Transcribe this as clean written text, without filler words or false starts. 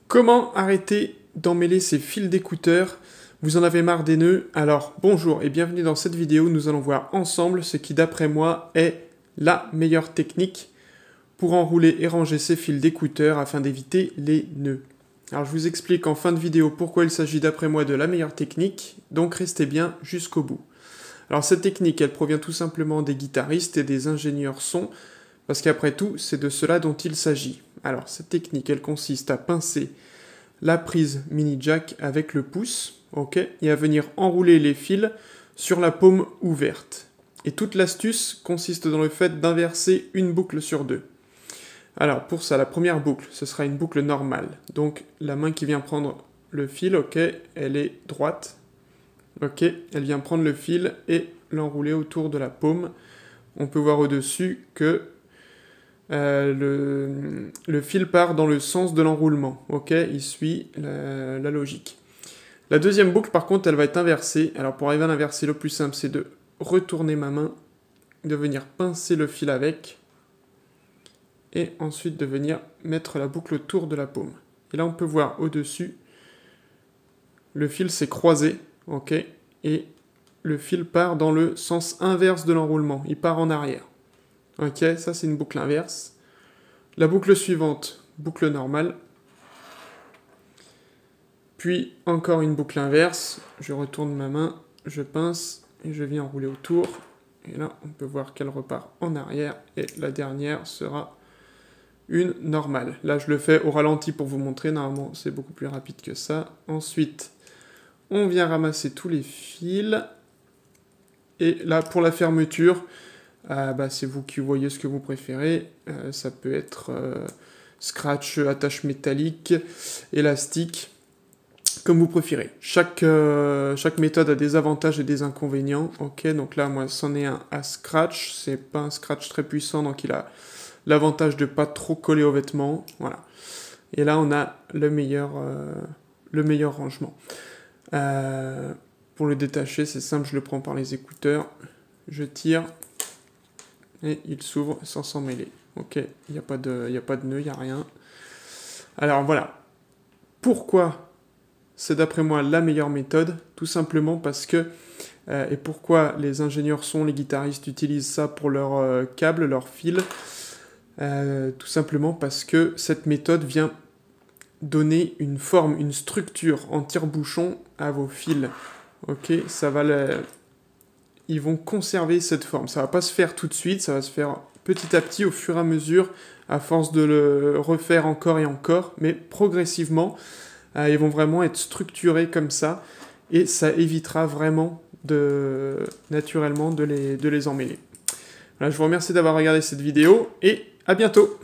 Comment arrêter d'emmêler ces fils d'écouteurs? Vous en avez marre des nœuds? Alors bonjour et bienvenue dans cette vidéo. Nous allons voir ensemble ce qui d'après moi est la meilleure technique pour enrouler et ranger ces fils d'écouteurs afin d'éviter les nœuds. Alors je vous explique en fin de vidéo pourquoi il s'agit d'après moi de la meilleure technique, donc restez bien jusqu'au bout. Alors cette technique, elle provient tout simplement des guitaristes et des ingénieurs son, parce qu'après tout, c'est de cela dont il s'agit. Alors cette technique, elle consiste à pincer la prise mini jack avec le pouce, ok, et à venir enrouler les fils sur la paume ouverte. Et toute l'astuce consiste dans le fait d'inverser une boucle sur deux. Alors pour ça, la première boucle, ce sera une boucle normale. Donc la main qui vient prendre le fil, ok, elle est droite. Ok, elle vient prendre le fil et l'enrouler autour de la paume. On peut voir au-dessus que le fil part dans le sens de l'enroulement. Ok, il suit la logique. La deuxième boucle, par contre, elle va être inversée. Alors pour arriver à l'inverser, le plus simple, c'est de retourner ma main, de venir pincer le fil avec, et ensuite de venir mettre la boucle autour de la paume. Et là, on peut voir au-dessus, le fil s'est croisé, ok, et le fil part dans le sens inverse de l'enroulement. Il part en arrière. Ok, ça c'est une boucle inverse. La boucle suivante, boucle normale. Puis encore une boucle inverse. Je retourne ma main, je pince et je viens enrouler autour. Et là, on peut voir qu'elle repart en arrière. Et la dernière sera une normale. Là, je le fais au ralenti pour vous montrer. Normalement, c'est beaucoup plus rapide que ça. Ensuite, on vient ramasser tous les fils. Et là, pour la fermeture, c'est vous qui voyez ce que vous préférez. Ça peut être scratch, attache métallique, élastique, comme vous préférez. Chaque méthode a des avantages et des inconvénients. Ok, donc là, moi, c'en est un à scratch. C'est pas un scratch très puissant, donc il a l'avantage de pas trop coller aux vêtements. Voilà. Et là, on a le meilleur rangement. Pour le détacher, c'est simple, je le prends par les écouteurs, je tire, et il s'ouvre sans s'en mêler. Ok, il n'y a pas de nœud, il n'y a rien. Alors voilà. Pourquoi c'est d'après moi la meilleure méthode? Tout simplement parce que, et pourquoi les ingénieurs son, les guitaristes utilisent ça pour leurs câbles, leurs fils, tout simplement parce que cette méthode vient donner une forme, une structure en tire-bouchon à vos fils. Ok, ça va ils vont conserver cette forme. Ça va pas se faire tout de suite, ça va se faire petit à petit, au fur et à mesure, à force de le refaire encore et encore, mais progressivement, ils vont vraiment être structurés comme ça, et ça évitera vraiment naturellement de les emmêler. Voilà, je vous remercie d'avoir regardé cette vidéo, et à bientôt!